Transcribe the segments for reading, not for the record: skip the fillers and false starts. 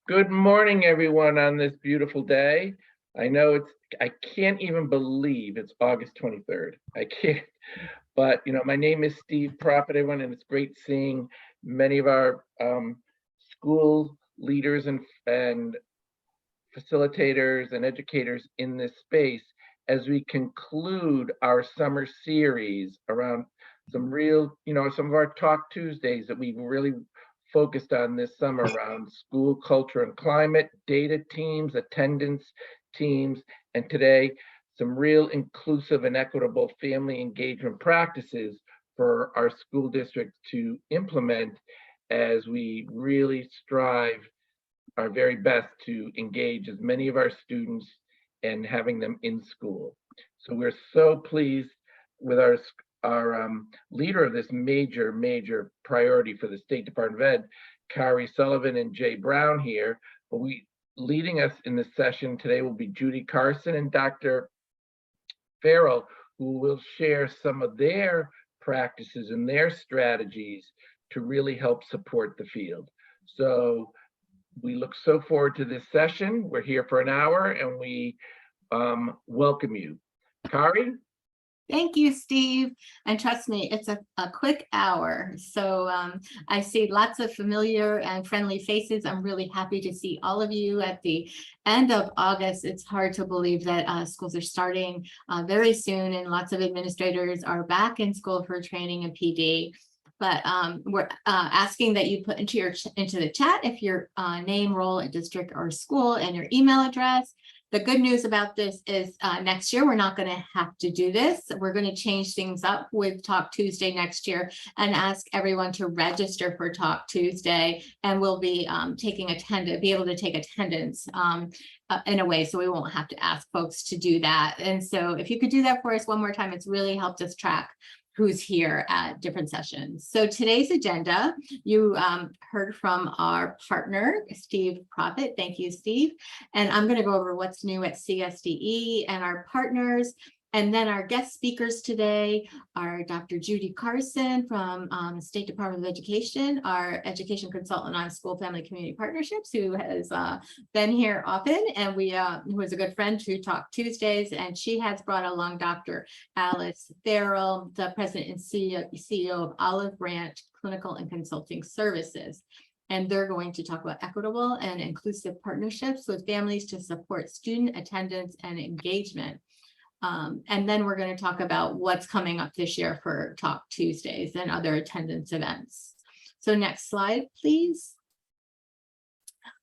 Good morning, everyone, on this beautiful day. I can't even believe it's August 23rd. I can't, but my name is Steve Prophet, everyone, and it's great seeing many of our school leaders and facilitators and educators in this space as we conclude our summer series around some of our Talk Tuesdays that we've really focused on this summer around school culture and climate, data teams, attendance teams, and today, some real inclusive and equitable family engagement practices for our school districts to implement as we really strive our very best to engage as many of our students and having them in school. So we're so pleased with our leader of this major priority for the State Department of Ed, Kari Sullivan and Jay Brown here. But leading us in this session today will be Judy Carson and Dr. Farrell, who will share some of their practices and their strategies to really help support the field. So we look so forward to this session. We're here for an hour and we welcome you. Kari? Thank you, Steve. And trust me, it's a quick hour. So I see lots of familiar and friendly faces. I'm really happy to see all of you at the end of August. It's hard to believe that schools are starting very soon and lots of administrators are back in school for training and PD. But we're asking that you put into the chat if your name, role, district, or school, and your email address. The good news about this is next year, we're not going to have to do this. We're going to change things up with Talk Tuesday next year and ask everyone to register for Talk Tuesday. And we'll be be able to take attendance in a way, so we won't have to ask folks to do that. And so if you could do that for us one more time, it's really helped us track who's here at different sessions. So today's agenda, you heard from our partner, Steve Prophet. Thank you, Steve. And I'm going to go over what's new at CSDE and our partners. And then our guest speakers today are Dr. Judy Carson from State Department of Education, our education consultant on school family community partnerships, who has been here often, and who is a good friend to Talk Tuesdays. And she has brought along Dr. Alice Farrell, the president and CEO of Olive Branch Clinical and Consulting Services. And they're going to talk about equitable and inclusive partnerships with families to support student attendance and engagement. And then we're going to talk about what's coming up this year for Talk Tuesdays and other attendance events. So next slide, please.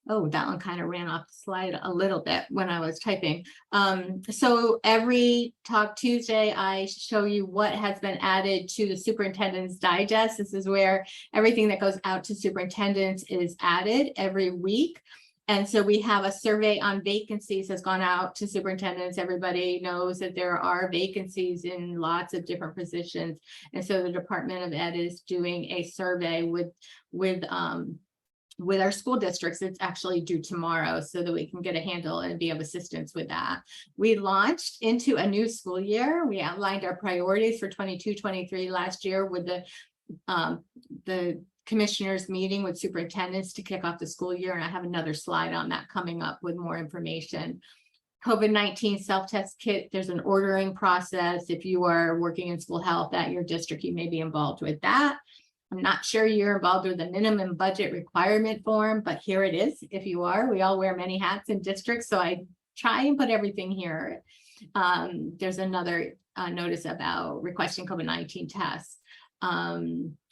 Oh, that one kind of ran off the slide a little bit when I was typing. So every Talk Tuesday, I show you what has been added to the Superintendent's Digest. This is where everything that goes out to superintendents is added every week. And so we have a survey on vacancies has gone out to superintendents. Everybody knows that there are vacancies in lots of different positions. And so the Department of Ed is doing a survey with our school districts. It's actually due tomorrow so that we can get a handle and be of assistance with that. We launched into a new school year. We outlined our priorities for 22-23 last year with the commissioners meeting with superintendents to kick off the school year. And I have another slide on that coming up with more information. COVID-19 self-test kit, there's an ordering process. If you are working in school health at your district, you may be involved with that. I'm not sure you're involved with the minimum budget requirement form, but here it is. If you are, we all wear many hats in districts, so I try and put everything here. There's another notice about requesting COVID-19 tests.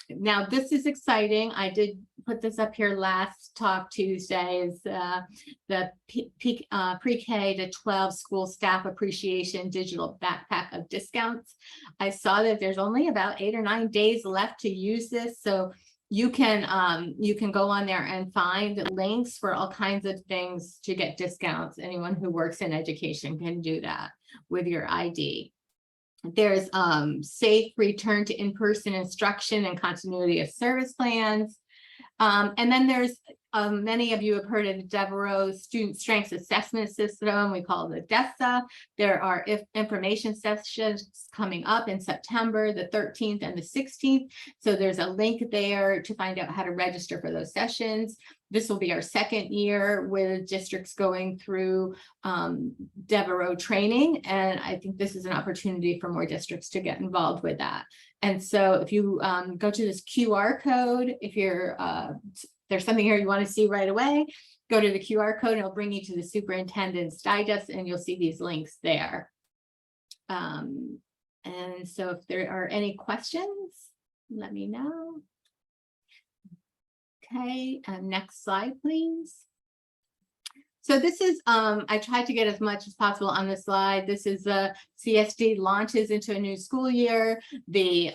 Now this is exciting. I did put this up here last Talk Tuesday, is the pre-K to 12 school staff appreciation digital backpack of discounts. I saw that there's only about 8 or 9 days left to use this, so you can go on there and find links for all kinds of things to get discounts. Anyone who works in education can do that with your ID. There's safe return to in-person instruction and continuity of service plans. And then there's many of you have heard of the Devereaux Student Strengths Assessment System. We call it the DESA. There are information sessions coming up in September, the 13th and the 16th. So there's a link there to find out how to register for those sessions. This will be our second year with districts going through Devereaux training. And I think this is an opportunity for more districts to get involved with that. And so if you go to this QR code, if you're there's something here you want to see right away, go to the QR code and it'll bring you to the Superintendent's Digest and you'll see these links there. And so if there are any questions, let me know. Okay, next slide, please. So this is, I tried to get as much as possible on this slide. This is CSD launches into a new school year. The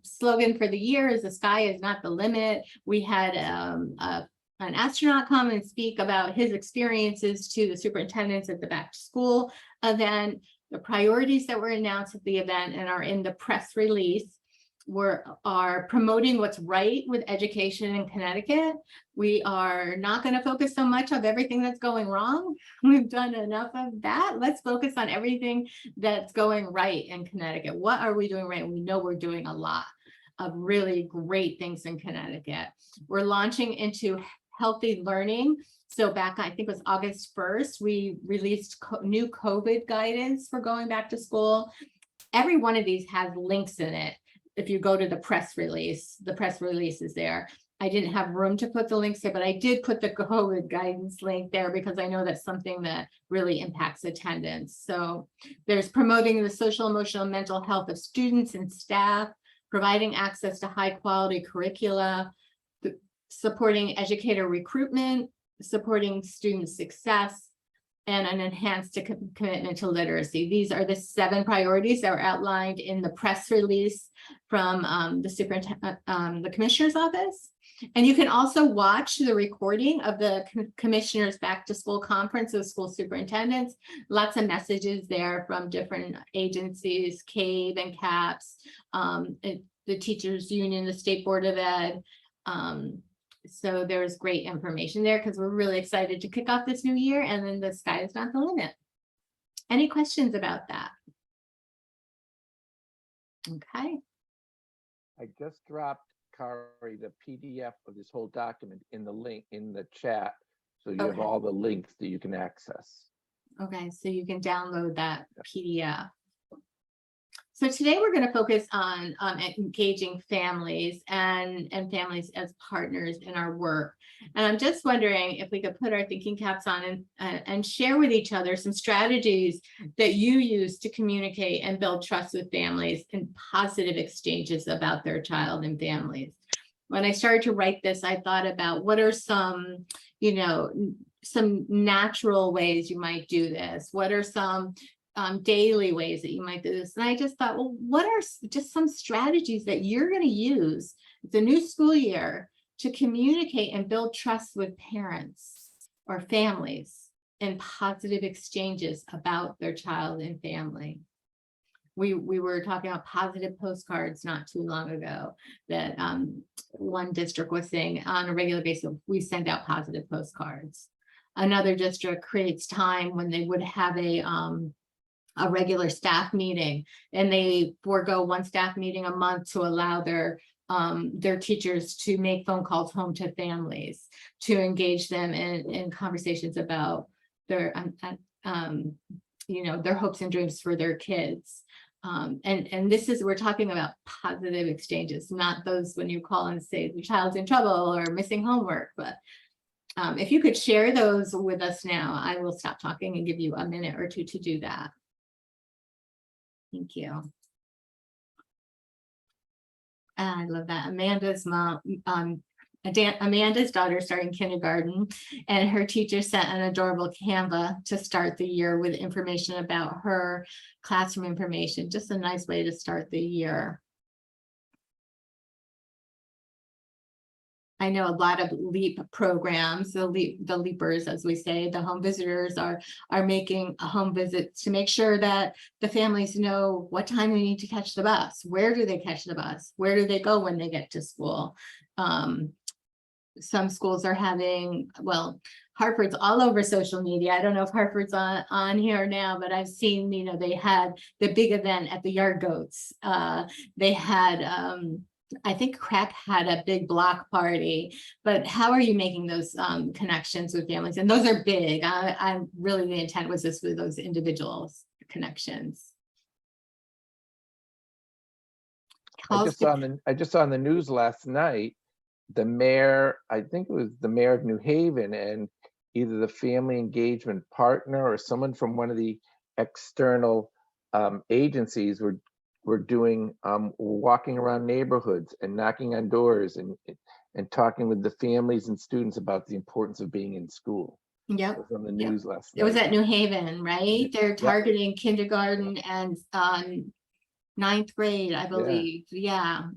slogan for the year is "The sky is not the limit." We had an astronaut come and speak about his experiences to the superintendents at the back to school event. The priorities that were announced at the event and are in the press release are promoting what's right with education in Connecticut. We are not going to focus so much on everything that's going wrong. We've done enough of that. Let's focus on everything that's going right in Connecticut. What are we doing right? We know we're doing a lot of really great things in Connecticut. We're launching into healthy learning. So back, I think it was August 1st, we released new COVID guidance for going back to school. Every one of these has links in it. If you go to the press release is there. I didn't have room to put the links there, but I did put the COVID guidance link there because I know that's something that really impacts attendance. So there's promoting the social, emotional, mental health of students and staff, providing access to high quality curricula, supporting educator recruitment, supporting student success, and an enhanced commitment to literacy. These are the 7 priorities that were outlined in the press release from the commissioner's office. And you can also watch the recording of the commissioner's back to school conference of school superintendents. Lots of messages there from different agencies, CAVE and CAPS, the teachers union, the state board of ed. So there's great information there because we're really excited to kick off this new year, and then the sky is not the limit. Any questions about that? Okay. I just dropped, Kari, the PDF of this whole document in the link in the chat. So you have all the links that you can access. Okay, so you can download that PDF. So today we're going to focus on engaging families and families as partners in our work. And I'm just wondering if we could put our thinking caps on and share with each other some strategies that you use to communicate and build trust with families and positive exchanges about their child and families. When I started to write this, I thought about what are some, some natural ways you might do this? What are some daily ways that you might do this? And I just thought, well, what are just some strategies that you're going to use the new school year to communicate and build trust with parents or families and positive exchanges about their child and family? We were talking about positive postcards not too long ago that one district was saying on a regular basis, we send out positive postcards. Another district creates time when they would have a regular staff meeting, and they forego one staff meeting a month to allow their teachers to make phone calls home to families to engage them in conversations about their their hopes and dreams for their kids. And this is, we're talking about positive exchanges, not those when you call and say the child's in trouble or missing homework. But if you could share those with us now, I will stop talking and give you a minute or two to do that. Thank you. I love that. Amanda's mom, Amanda's daughter starting kindergarten, and her teacher sent an adorable Canva to start the year with information about her classroom information. Just a nice way to start the year. I know a lot of LEAP programs, the LEAPers, as we say, the home visitors are making home visits to make sure that the families know what time they need to catch the bus. Where do they catch the bus? Where do they go when they get to school? Some schools are having, well, Hartford's all over social media. I don't know if Hartford's on here now, but I've seen, they had the big event at the Yard Goats. They had I think Crack had a big block party, but how are you making those connections with families? And those are big. I really, the intent was this with those individuals connections. I just saw on the news last night, the mayor, I think it was the mayor of New Haven, and either the family engagement partner or someone from one of the external agencies were doing walking around neighborhoods and knocking on doors and talking with the families and students about the importance of being in school. Yep. It was on the Yep. news last It was night. at New Haven, right? They're Yep. targeting kindergarten and 9th grade, I believe. Yeah,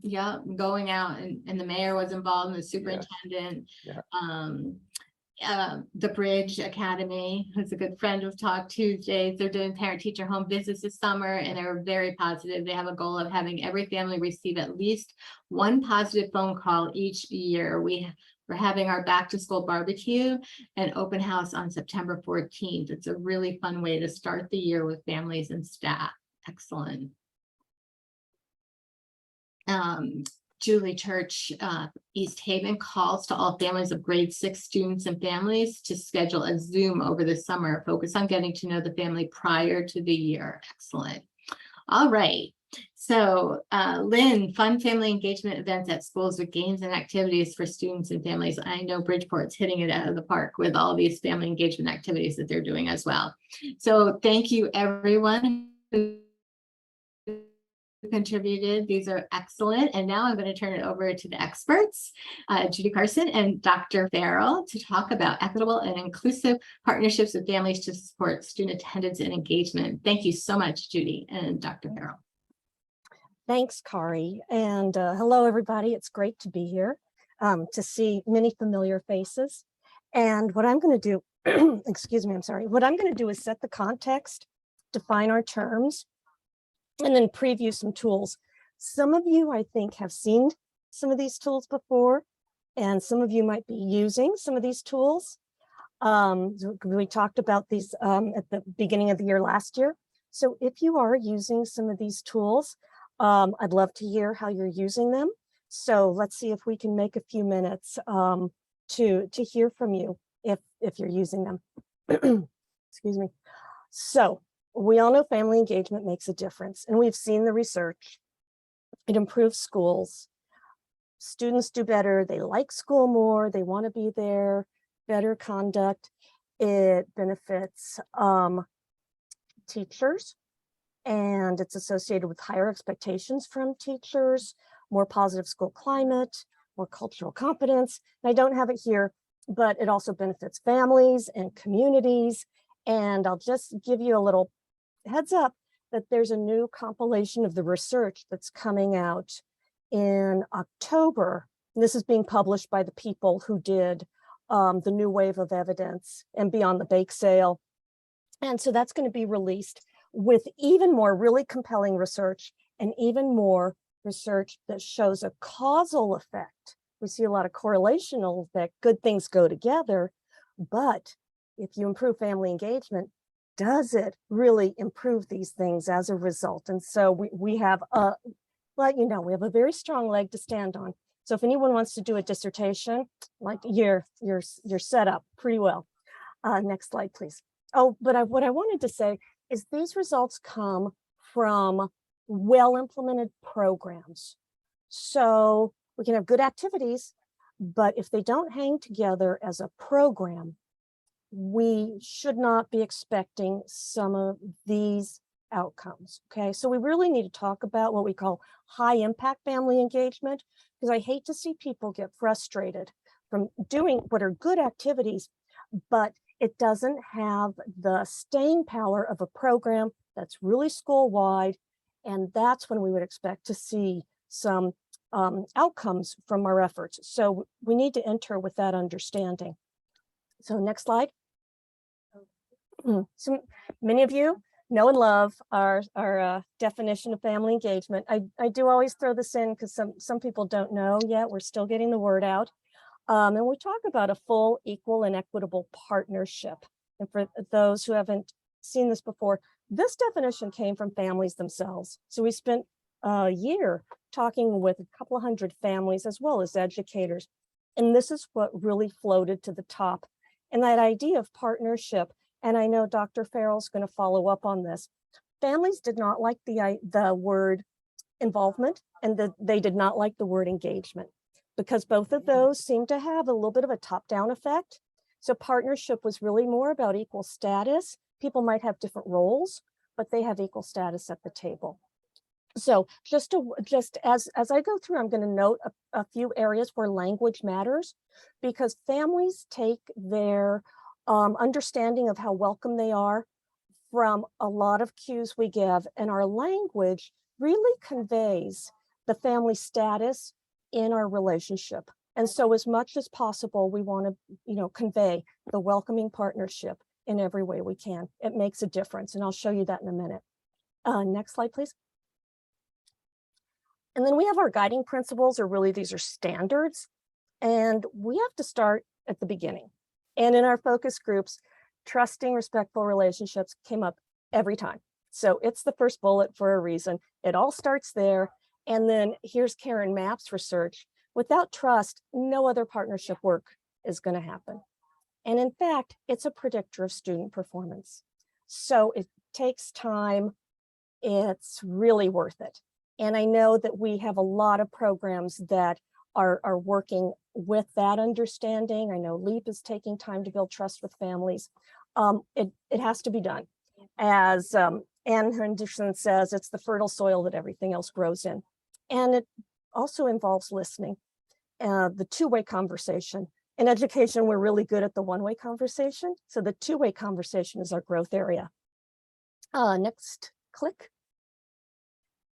going out, and the mayor was involved, and the superintendent. Yeah. The Bridge Academy, who's a good friend of Talk Tuesdays, they're doing parent-teacher home visits this summer, and they're very positive. They have a goal of having every family receive at least one positive phone call each year. We're having our back-to-school barbecue and open house on September 14th. It's a really fun way to start the year with families and staff. Excellent. Julie Church, East Haven, calls to all families of grade 6 students and families to schedule a Zoom over the summer. Focus on getting to know the family prior to the year. Excellent. All right. So Lynn, fun family engagement events at schools with games and activities for students and families. I know Bridgeport's hitting it out of the park with all these family engagement activities that they're doing as well. So thank you, everyone who contributed. These are excellent. And now I'm going to turn it over to the experts, Judy Carson and Dr. Farrell, to talk about equitable and inclusive partnerships with families to support student attendance and engagement. Thank you so much, Judy and Dr. Farrell. Thanks, Kari. And hello, everybody. It's great to be here to see many familiar faces. And what I'm going to do, excuse me, I'm sorry. What I'm going to do is set the context, define our terms, and then preview some tools. Some of you, I think, have seen some of these tools before, and some of you might be using some of these tools. We talked about these at the beginning of the year last year. So if you are using some of these tools, I'd love to hear how you're using them. So let's see if we can make a few minutes to hear from you if you're using them. Excuse me. So we all know family engagement makes a difference, and we've seen the research. It improves schools. Students do better. They like school more. They want to be there. Better conduct. It benefits teachers, and it's associated with higher expectations from teachers, more positive school climate, more cultural competence. And I don't have it here, but it also benefits families and communities. And I'll just give you a little heads up that there's a new compilation of the research that's coming out in October. And this is being published by the people who did the new wave of evidence and Beyond the Bake Sale. And so that's going to be released with even more really compelling research and even more research that shows a causal effect. We see a lot of correlational effect, good things go together, but if you improve family engagement, does it really improve these things as a result? And so we have a, well, you know, we have a very strong leg to stand on. So if anyone wants to do a dissertation, like you're set up pretty well. Next slide, please. Oh, but what I wanted to say is these results come from well-implemented programs. So we can have good activities, but if they don't hang together as a program, we should not be expecting some of these outcomes. Okay, so we really need to talk about what we call high impact family engagement, because I hate to see people get frustrated from doing what are good activities, but it doesn't have the staying power of a program that's really school-wide, and that's when we would expect to see some outcomes from our efforts. So we need to enter with that understanding. So next slide. So many of you know and love our definition of family engagement. I do always throw this in because some people don't know yet. We're still getting the word out. And we talk about a full, equal, and equitable partnership. And for those who haven't seen this before, this definition came from families themselves. So we spent a year talking with a couple of hundred families as well as educators. And this is what really floated to the top. And that idea of partnership, and I know Dr. Farrell's going to follow up on this. Families did not like the word involvement, and they did not like the word engagement, because both of those seem to have a little bit of a top-down effect. So partnership was really more about equal status. People might have different roles, but they have equal status at the table. So just as I go through, I'm going to note a few areas where language matters, because families take their understanding of how welcome they are from a lot of cues we give, and our language really conveys the family status in our relationship. And so as much as possible, we want to, convey the welcoming partnership in every way we can. It makes a difference, and I'll show you that in a minute. Next slide, please. And then we have our guiding principles, or really these are standards, and we have to start at the beginning. And in our focus groups, trusting, respectful relationships came up every time. So it's the first bullet for a reason. It all starts there. And then here's Karen Mapp's research. Without trust, no other partnership work is going to happen. And in fact, it's a predictor of student performance. So it takes time. It's really worth it. And I know that we have a lot of programs that are working with that understanding. I know LEAP is taking time to build trust with families. It has to be done. As Anne Henderson says, it's the fertile soil that everything else grows in. And it also involves listening, the two-way conversation. In education, we're really good at the one-way conversation. So the two-way conversation is our growth area. Next, click.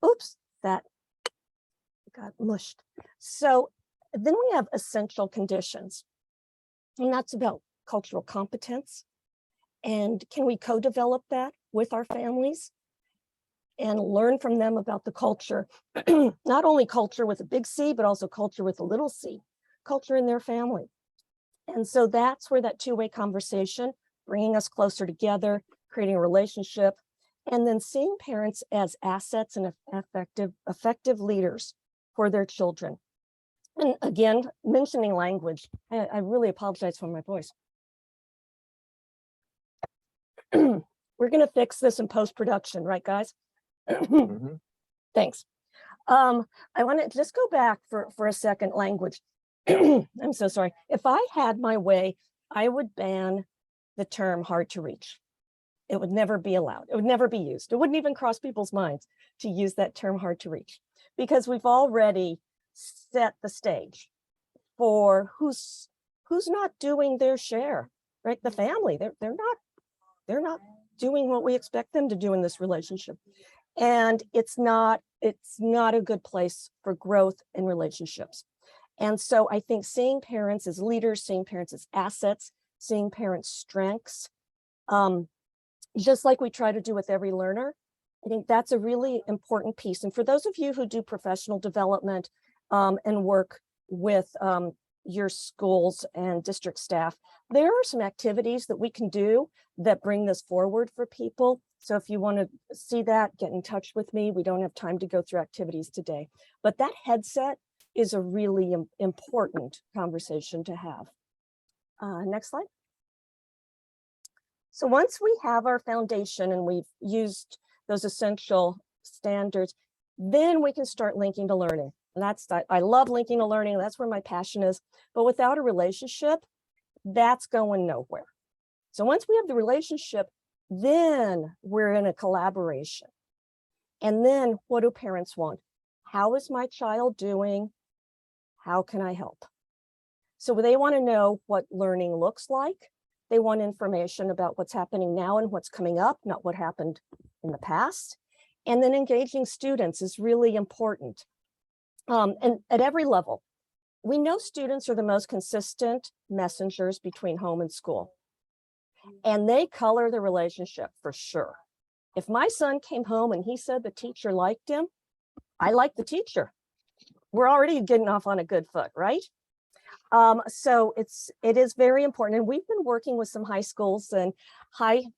Oops, that got mushed. So then we have essential conditions, and that's about cultural competence. And can we co-develop that with our families and learn from them about the culture, not only culture with a big C, but also culture with a little c, culture in their family. And so that's where that two-way conversation, bringing us closer together, creating a relationship, and then seeing parents as assets and effective leaders for their children. And again, mentioning language, I really apologize for my voice. We're going to fix this in post-production, right, guys? Mhm. Thanks. I want to just go back for a second, language. I'm so sorry. If I had my way, I would ban the term hard to reach. It would never be allowed. It would never be used. It wouldn't even cross people's minds to use that term hard to reach, because we've already set the stage for who's not doing their share, right? The family, they're not doing what we expect them to do in this relationship. And it's not a good place for growth in relationships. And so I think seeing parents as leaders, seeing parents as assets, seeing parents' strengths, just like we try to do with every learner, I think that's a really important piece. And for those of you who do professional development and work with your schools and district staff, there are some activities that we can do that bring this forward for people. So if you want to see that, get in touch with me. We don't have time to go through activities today, but that headset is a really important conversation to have. Next slide. So once we have our foundation and we've used those essential standards, then we can start linking to learning. And I love linking to learning. That's where my passion is. But without a relationship, that's going nowhere. So once we have the relationship, then we're in a collaboration. And then what do parents want? How is my child doing? How can I help? So they want to know what learning looks like. They want information about what's happening now and what's coming up, not what happened in the past. And then engaging students is really important. And at every level, we know students are the most consistent messengers between home and school. And they color the relationship for sure. If my son came home and he said the teacher liked him, I like the teacher. We're already getting off on a good foot, right? So it is very important. And we've been working with some high schools, and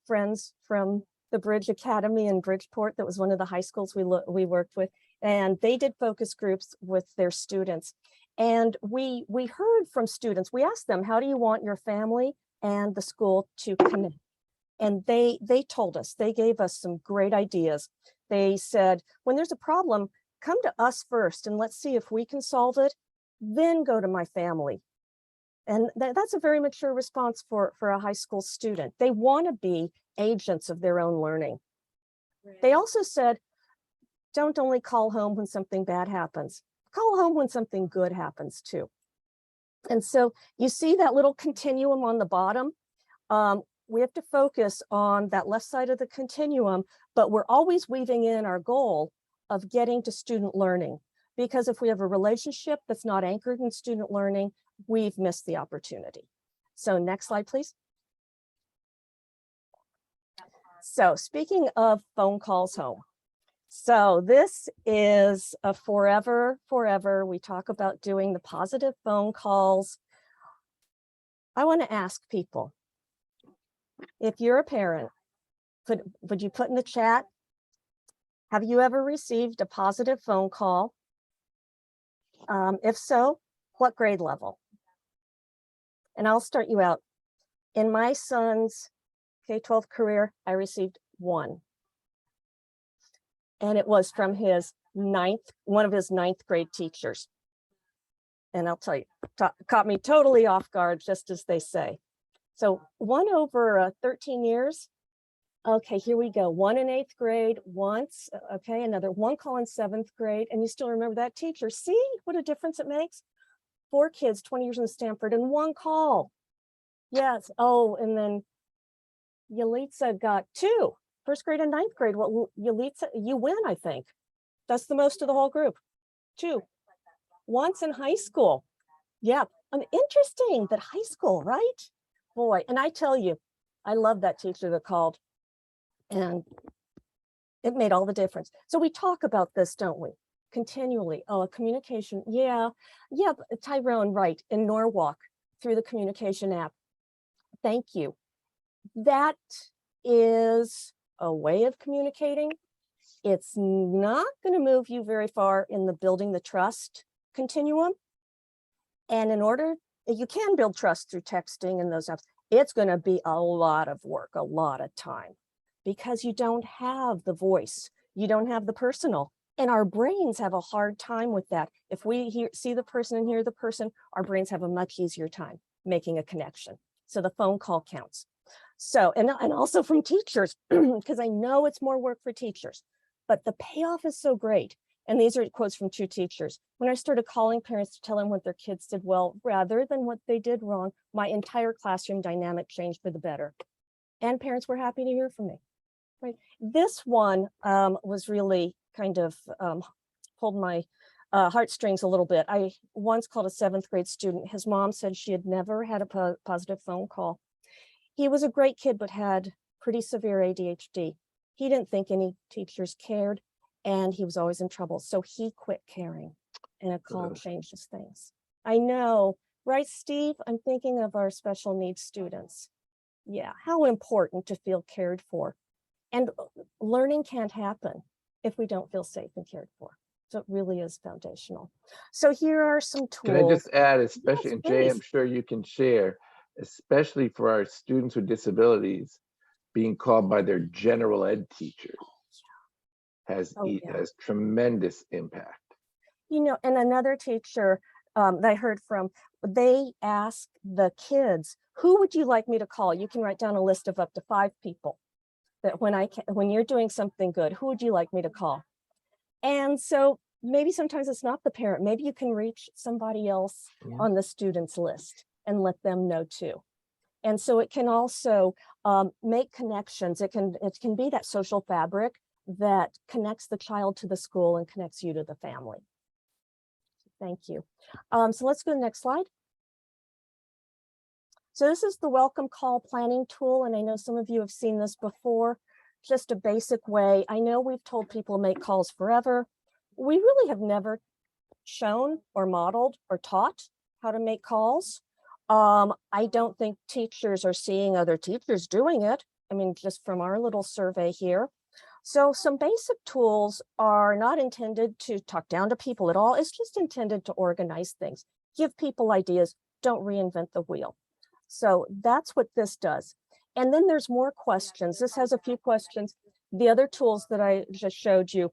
friends from the Bridge Academy in Bridgeport. That was one of the high schools we worked with. and they did focus groups with their students. And we heard from students, we asked them, how do you want your family and the school to connect? And they told us, they gave us some great ideas. They said, when there's a problem, come to us first and let's see if we can solve it, then go to my family. And that's a very mature response for a high school student. They want to be agents of their own learning. They also said, don't only call home when something bad happens, call home when something good happens too. And so you see that little continuum on the bottom. We have to focus on that left side of the continuum, but we're always weaving in our goal of getting to student learning. Because if we have a relationship that's not anchored in student learning, we've missed the opportunity. So next slide, please. So speaking of phone calls home. So this is a forever. We talk about doing the positive phone calls. I want to ask people, if you're a parent, would you put in the chat, have you ever received a positive phone call? If so, what grade level? And I'll start you out. In my son's K-12 career, I received one. And it was from one of his ninth grade teachers. And I'll tell you, caught me totally off guard, just as they say. So one over 13 years. Okay, here we go. One in 8th grade once. Okay, another one call in 7th grade. And you still remember that teacher. See what a difference it makes? 4 kids, 20 years in Stanford, and one call. Yes. Oh, and then Yalitza got 2. 1st grade and 9th grade. Well, Yalitza, you win, I think. That's the most of the whole group. 2. Once in high school. Yeah. Interesting that high school, right? Boy, and I tell you, I love that teacher that called. And it made all the difference. So we talk about this, don't we? Continually. Oh, communication. Yeah. Tyrone, right, in Norwalk through the communication app. Thank you. That is a way of communicating. It's not going to move you very far in the building the trust continuum. And in order, you can build trust through texting and those apps. It's going to be a lot of work, a lot of time, because you don't have the voice, you don't have the personal, and our brains have a hard time with that. If we see the person and hear the person, our brains have a much easier time making a connection. So the phone call counts. So, and also from teachers, because I know it's more work for teachers, but the payoff is so great. And these are quotes from 2 teachers. When I started calling parents to tell them what their kids did well, rather than what they did wrong, my entire classroom dynamic changed for the better. And parents were happy to hear from me. Right. This one was really kind of pulled my heartstrings a little bit. I once called a 7th grade student. His mom said she had never had a positive phone call. He was a great kid, but had pretty severe ADHD. He didn't think any teachers cared, and he was always in trouble. So he quit caring, and a call changes things. I know, right, Steve? I'm thinking of our special needs students. Yeah, how important to feel cared for. And learning can't happen if we don't feel safe and cared for. So it really is foundational. So here are some tools. Can I just add, especially, Yes, and Jay, I'm please. sure you can share, especially for our students with disabilities, being called by their general ed teachers has tremendous impact. You know, and another teacher that I heard from, they asked the kids, who would you like me to call? You can write down a list of up to 5 people that when you're doing something good, who would you like me to call? And so maybe sometimes it's not the parent, maybe you can reach somebody else on the student's list and let them know too. And so it can also make connections. It can be that social fabric that connects the child to the school and connects you to the family. Thank you. So let's go to the next slide. So this is the welcome call planning tool. And I know some of you have seen this before, just a basic way. I know we've told people to make calls forever. We really have never shown or modeled or taught how to make calls. I don't think teachers are seeing other teachers doing it. I mean, just from our little survey here. So some basic tools are not intended to talk down to people at all. It's just intended to organize things, give people ideas, don't reinvent the wheel. So that's what this does. And then there's more questions. This has a few questions. The other tools that I just showed you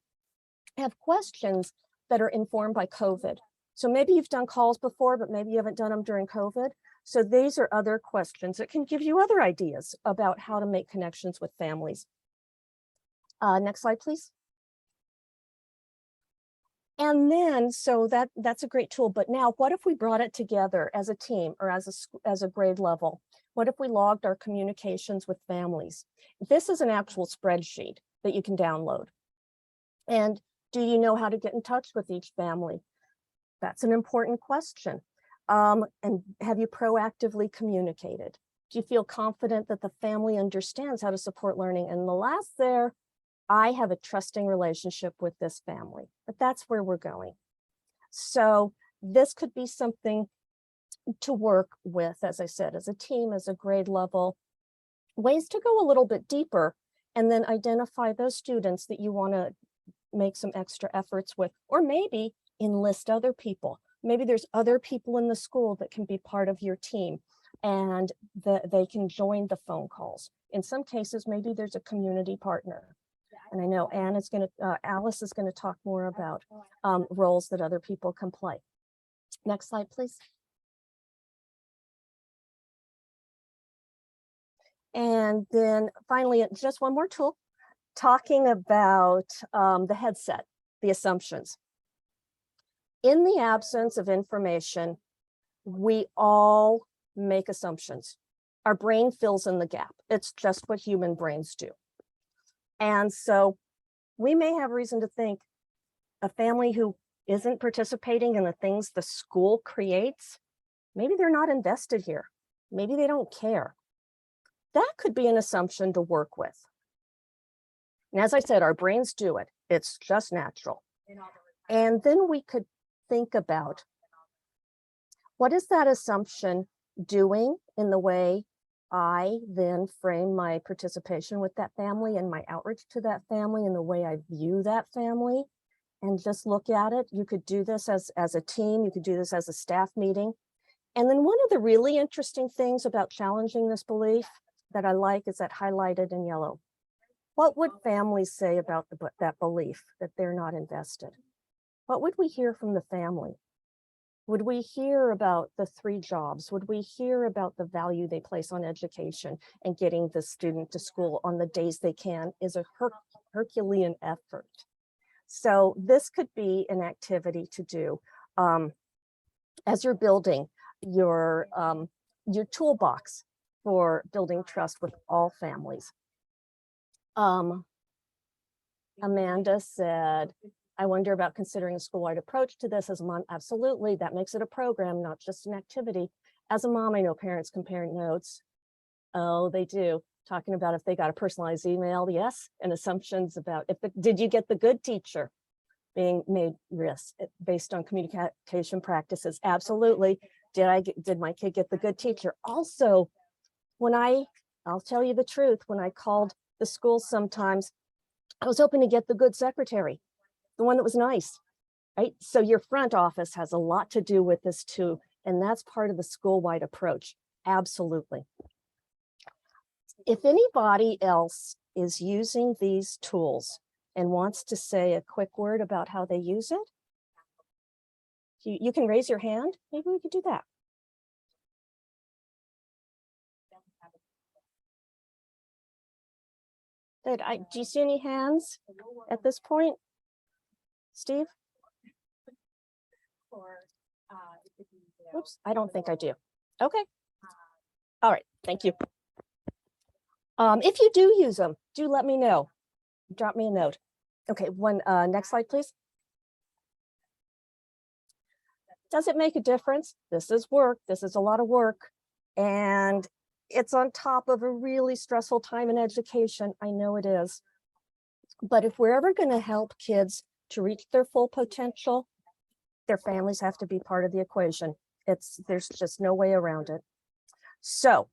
have questions that are informed by COVID. So maybe you've done calls before, but maybe you haven't done them during COVID. So these are other questions that can give you other ideas about how to make connections with families. Next slide, please. And then, so that's a great tool, but now what if we brought it together as a team or as a grade level? What if we logged our communications with families? This is an actual spreadsheet that you can download. And do you know how to get in touch with each family? That's an important question. And have you proactively communicated? Do you feel confident that the family understands how to support learning? And the last there, I have a trusting relationship with this family, but that's where we're going. So this could be something to work with, as I said, as a team, as a grade level, ways to go a little bit deeper and then identify those students that you want to make some extra efforts with, or maybe enlist other people. Maybe there's other people in the school that can be part of your team and they can join the phone calls. In some cases, maybe there's a community partner. And I know Alice is going to talk more about roles that other people can play. Next slide, please. And then finally, just one more tool, talking about the headset, the assumptions. In the absence of information, we all make assumptions. Our brain fills in the gap. It's just what human brains do. And so we may have reason to think a family who isn't participating in the things the school creates, maybe they're not invested here. Maybe they don't care. That could be an assumption to work with. And as I said, our brains do it. It's just natural. And then we could think about, what is that assumption doing in the way I then frame my participation with that family and my outreach to that family and the way I view that family, and just look at it. You could do this as a team. You could do this as a staff meeting. And then one of the really interesting things about challenging this belief that I like is that highlighted in yellow. What would families say about that belief that they're not invested? What would we hear from the family? Would we hear about the 3 jobs? Would we hear about the value they place on education and getting the student to school on the days they can is a Herculean effort. So this could be an activity to do as you're building your toolbox for building trust with all families. Amanda said, I wonder about considering a school-wide approach to this as a mom. Absolutely, that makes it a program, not just an activity. As a mom, I know parents compare notes. Oh, they do. Talking about if they got a personalized email, yes, and assumptions about did you get the good teacher being made risk based on communication practices. Absolutely. Did my kid get the good teacher? Also, I'll tell you the truth, when I called the school sometimes, I was hoping to get the good secretary, the one that was nice, right? So your front office has a lot to do with this too, and that's part of the school-wide approach. Absolutely. If anybody else is using these tools and wants to say a quick word about how they use it, you can raise your hand. Maybe we could do that. Do you see any hands at this point? Steve? Oops, I don't think I do. Okay. All right, thank you. If you do use them, do let me know. Drop me a note. Okay, next slide, please. Does it make a difference? This is work. This is a lot of work. And it's on top of a really stressful time in education. I know it is. But if we're ever going to help kids to reach their full potential, their families have to be part of the equation. There's just no way around it. So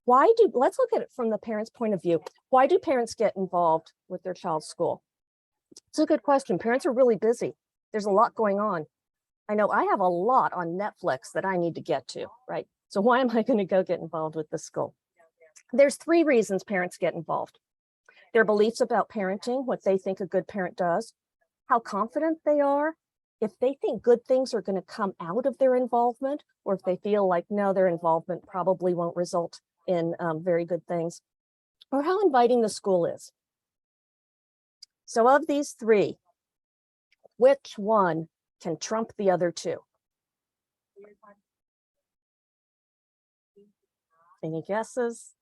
Let's look at it from the parents' point of view. Why do parents get involved with their child's school? It's a good question. Parents are really busy. There's a lot going on. I know I have a lot on Netflix that I need to get to, right? So why am I going to go get involved with the school? There's 3 reasons parents get involved. Their beliefs about parenting, what they think a good parent does, how confident they are, if they think good things are going to come out of their involvement, or if they feel like, no, their involvement probably won't result in very good things, or how inviting the school is. So of these 3, which one can trump the other 2? Any guesses?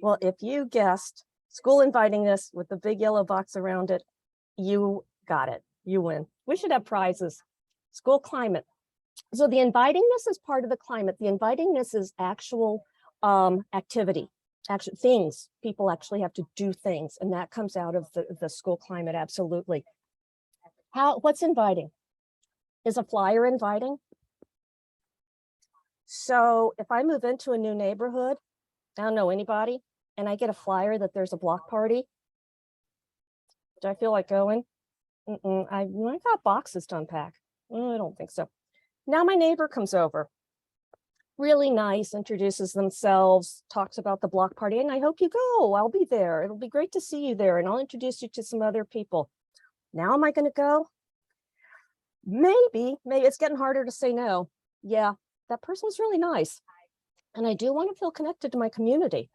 Well, if you guessed school invitingness with the big yellow box around it, you got it. You win. We should have prizes. School climate. So the invitingness is part of the climate. The invitingness is actual activity, actual things. People actually have to do things, and that comes out of the school climate, absolutely. What's inviting? Is a flyer inviting? So if I move into a new neighborhood, I don't know anybody, and I get a flyer that there's a block party, do I feel like going? I got boxes to unpack. I don't think so. Now my neighbor comes over, really nice, introduces themselves, talks about the block party, and I hope you go. I'll be there. It'll be great to see you there, and I'll introduce you to some other people. Now am I going to go? Maybe it's getting harder to say no. Yeah, that person was really nice, and I do want to feel connected to my community.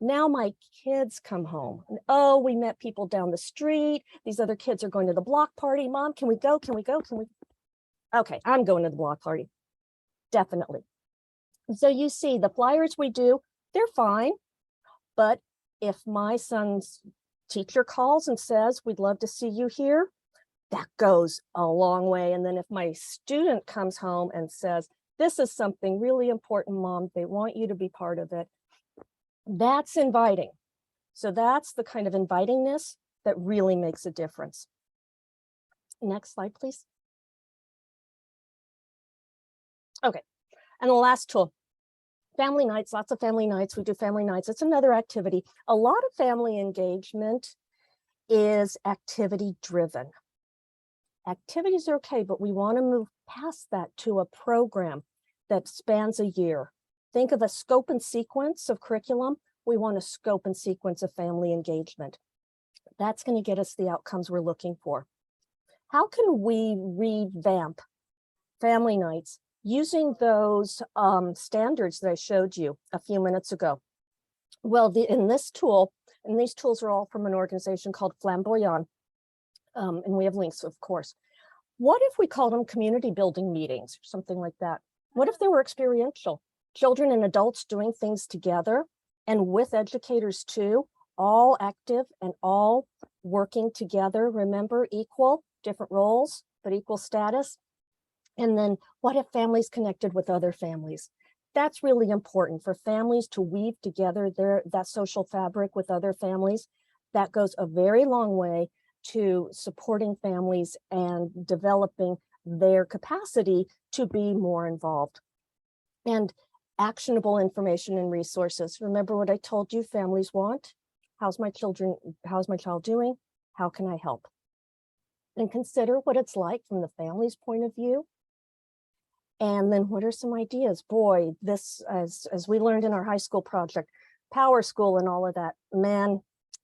Now my kids come home and, oh, we met people down the street. These other kids are going to the block party. Mom, can we go? Can we go? Can we? Okay, I'm going to the block party. Definitely. So you see the flyers we do, they're fine. But if my son's teacher calls and says, we'd love to see you here, that goes a long way. And then if my student comes home and says, this is something really important, Mom, they want you to be part of it, that's inviting. So that's the kind of invitingness that really makes a difference. Next slide, please. Okay, and the last tool, family nights, lots of family nights. We do family nights. It's another activity. A lot of family engagement is activity driven. Activities are okay, but we want to move past that to a program that spans a year. Think of a scope and sequence of curriculum. We want a scope and sequence of family engagement. That's going to get us the outcomes we're looking for. How can we revamp family nights using those standards that I showed you a few minutes ago? Well, in this tool, and these tools are all from an organization called Flamboyant, and we have links, of course. What if we called them community building meetings or something like that? What if they were experiential? Children and adults doing things together and with educators too, all active and all working together. Remember, equal, different roles, but equal status. And then what if families connected with other families? That's really important for families to weave together that social fabric with other families. That goes a very long way to supporting families and developing their capacity to be more involved. And actionable information and resources. Remember what I told you families want? How's my child doing? How can I help? And consider what it's like from the family's point of view. And then what are some ideas? Boy, this, as we learned in our high school project, Power School and all of that, man,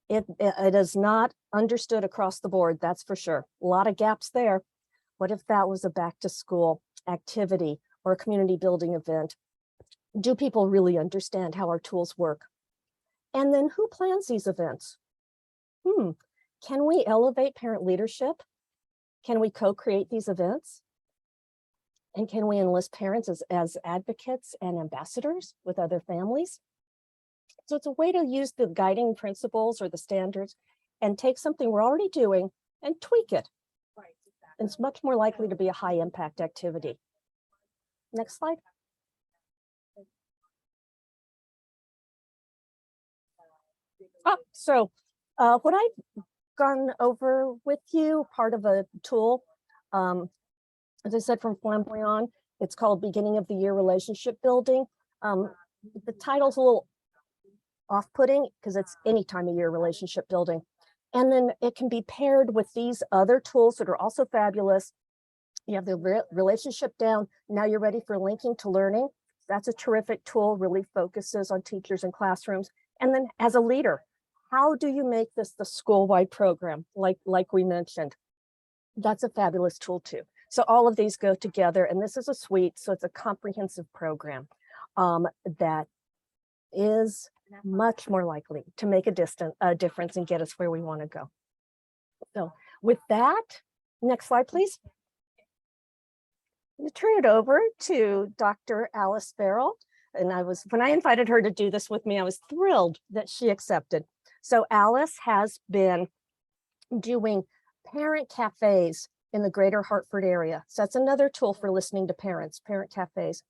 it is not understood across the board, that's for sure. A lot of gaps there. What if that was a back to school activity or a community building event? Do people really understand how our tools work? And then who plans these events? Can we elevate parent leadership? Can we co-create these events? And can we enlist parents as advocates and ambassadors with other families? So it's a way to use the guiding principles or the standards and take something we're already doing and tweak it. And it's much more likely to be a high impact activity. Next slide. So what I've gone over with you, part of a tool, as I said, from Flamboyant, It's called Beginning of the Year Relationship Building. The title's a little off-putting because it's any time of year relationship building. And then it can be paired with these other tools that are also fabulous. You have the relationship down. Now you're ready for linking to learning. That's a terrific tool, really focuses on teachers and classrooms. And then as a leader, how do you make this the school-wide program, like we mentioned? That's a fabulous tool too. So all of these go together, and this is a suite, so it's a comprehensive program that is much more likely to make a difference and get us where we want to go. So with that, next slide, please. I'm going to turn it over to Dr. Alice Farrell. And when I invited her to do this with me, I was thrilled that she accepted. So Alice has been doing parent cafes in the greater Hartford area. So that's another tool for listening to parents, parent cafes.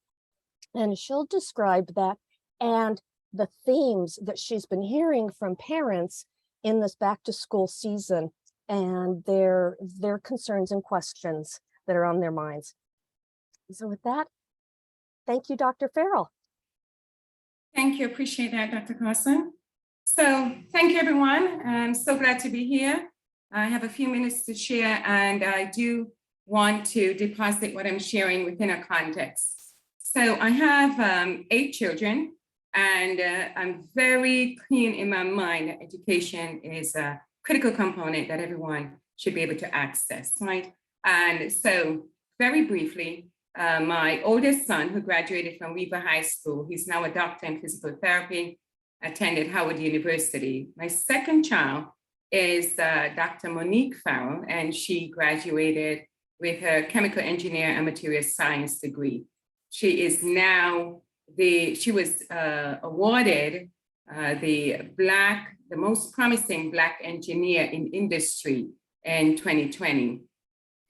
And she'll describe that and the themes that she's been hearing from parents in this back to school season and their concerns and questions that are on their minds. So with that, thank you, Dr. Farrell. Thank you, appreciate that, Dr. Carson. So thank you, everyone. I'm so glad to be here. I have a few minutes to share, and I do want to deposit what I'm sharing within a context. So I have 8 children, and I'm very clean in my mind that education is a critical component that everyone should be able to access, right? And so very briefly, my oldest son, who graduated from Weaver High School, he's now a doctor in physical therapy, attended Howard University. My second child is Dr. Monique Farrell, and she graduated with her chemical engineer and material science degree. She is now she was awarded the most promising Black engineer in industry in 2020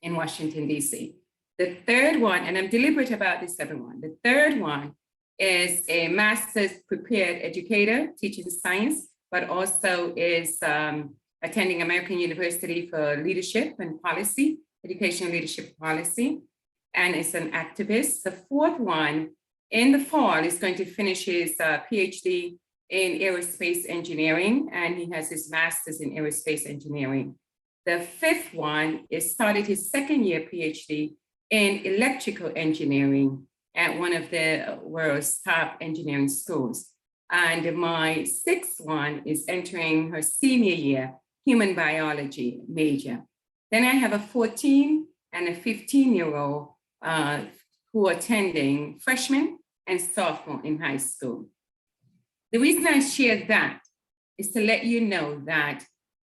in Washington, D.C. The third one, and I'm deliberate about this, everyone, the third one is a master's prepared educator teaching science, but also is attending American University for Leadership and Policy, Education Leadership Policy, and is an activist. The fourth one in the fall is going to finish his PhD in aerospace engineering, and he has his master's in aerospace engineering. The fifth one is started his second year PhD in electrical engineering at one of the world's top engineering schools. And my sixth one is entering her senior year, human biology major. Then I have a 14 and a 15-year-old who are attending freshman and sophomore in high school. The reason I share that is to let you know that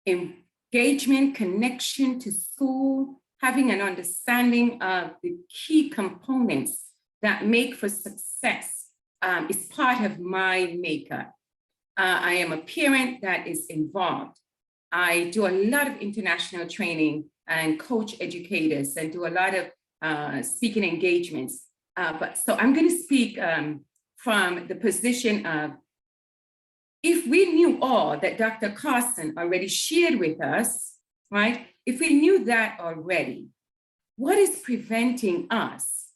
engagement, connection to school, having an understanding of the key components that make for success is part of my makeup. I am a parent that is involved. I do a lot of international training and coach educators and do a lot of speaking engagements. So I'm going to speak from the position of, if we knew all that Dr. Carson already shared with us, right? If we knew that already, what is preventing us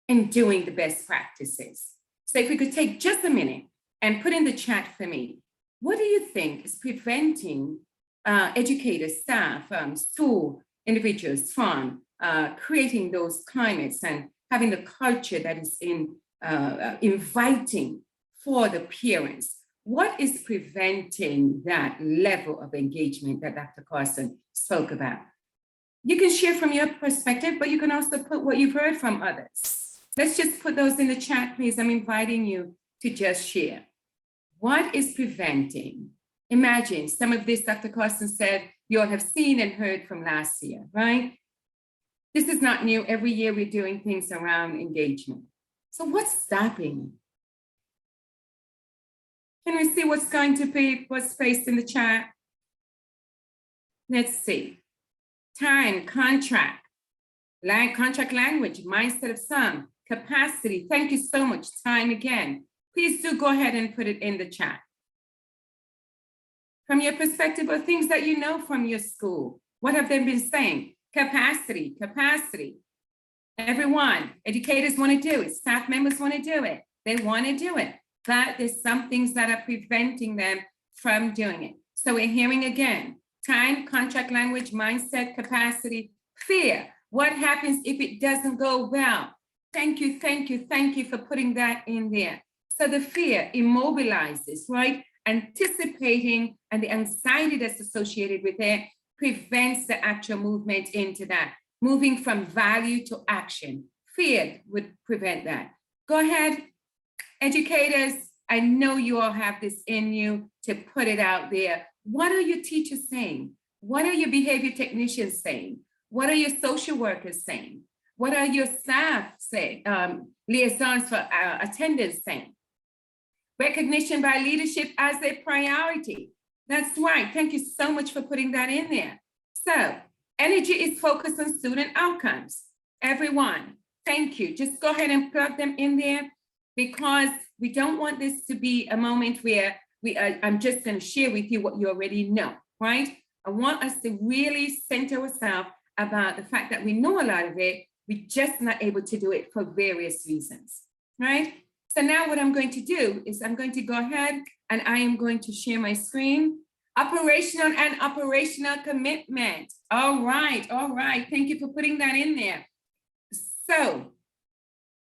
in doing the best practices? So if we could take just a minute and put in the chat for me, what do you think is preventing educators, staff, school individuals from creating those climates and having the culture that is inviting for the parents? What is preventing that level of engagement that Dr. Carson spoke about? You can share from your perspective, but you can also put what you've heard from others. Let's just put those in the chat, please. I'm inviting you to just share. What is preventing? Imagine some of this Dr. Carson said you all have seen and heard from last year, right? This is not new. Every year we're doing things around engagement. So what's stopping? Can we see what's going to be, what's placed in the chat? Let's see. Time, contract language, mindset of some, capacity. Thank you so much. Time again. Please do go ahead and put it in the chat. From your perspective, or things that you know from your school, what have they been saying? Capacity. Everyone, educators want to do it, staff members want to do it, they want to do it, but there's some things that are preventing them from doing it. So we're hearing again, time, contract language, mindset, capacity, fear. What happens if it doesn't go well? Thank you, thank you, thank you for putting that in there. So the fear immobilizes, right? Anticipating and the anxiety that's associated with it prevents the actual movement into that. Moving from value to action. Fear would prevent that. Go ahead, educators. I know you all have this in you to put it out there. What are your teachers saying? What are your behavior technicians saying? What are your social workers saying? What are your staff saying? Liaisons for attendance saying? Recognition by leadership as a priority. That's right. Thank you so much for putting that in there. So energy is focused on student outcomes. Everyone, thank you. Just go ahead and plug them in there because we don't want this to be a moment where I'm just going to share with you what you already know, right? I want us to really center ourselves about the fact that we know a lot of it, we're just not able to do it for various reasons, right? So now what I'm going to do is I'm going to go ahead and I am going to share my screen. Operational and operational commitment. All right. Thank you for putting that in there. So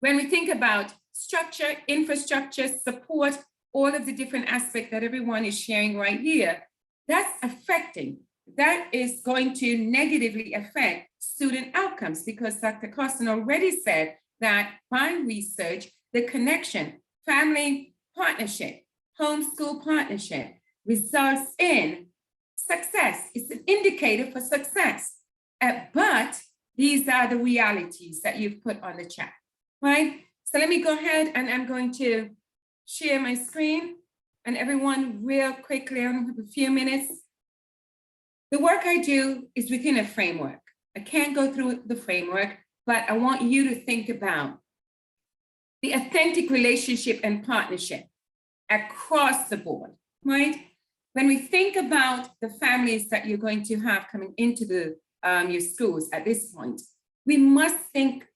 when we think about structure, infrastructure, support, all of the different aspects that everyone is sharing right here, that is going to negatively affect student outcomes because Dr. Carson already said that by research, the connection, family partnership, homeschool partnership results in success. It's an indicator for success. But these are the realities that you've put on the chat, right? So let me go ahead and I'm going to share my screen and everyone real quickly, I only have a few minutes. The work I do is within a framework. I can't go through the framework, but I want you to think about the authentic relationship and partnership across the board, right? When we think about the families that you're going to have coming into your schools at this point, we must think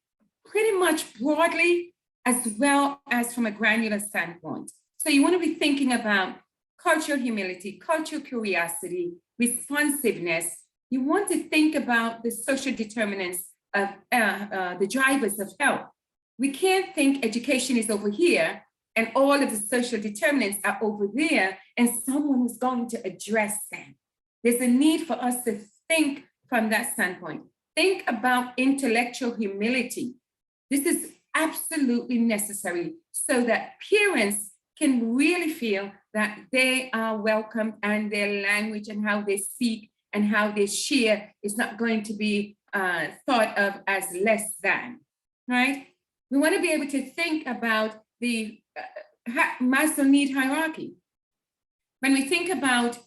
pretty much broadly as well as from a granular standpoint. So you want to be thinking about cultural humility, cultural curiosity, responsiveness. You want to think about the social determinants of the drivers of health. We can't think education is over here and all of the social determinants are over there and someone is going to address them. There's a need for us to think from that standpoint. Think about intellectual humility. This is absolutely necessary so that parents can really feel that they are welcomed and their language and how they speak and how they share is not going to be thought of as less than, right? We want to be able to think about the Maslow need hierarchy. When we think about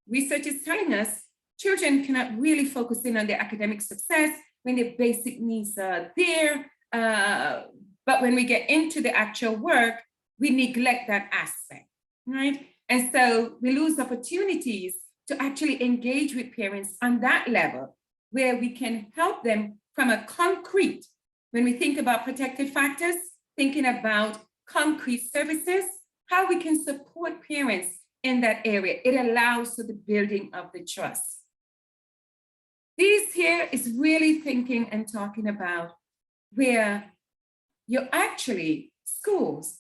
research is telling us children cannot really focus in on their academic success when their basic needs are there. But when we get into the actual work, we neglect that aspect, right? And so we lose opportunities to actually engage with parents on that level where we can help them from a concrete, when we think about protective factors, thinking about concrete services, how we can support parents in that area. It allows for the building of the trust. This here is really thinking and talking about where you're actually schools.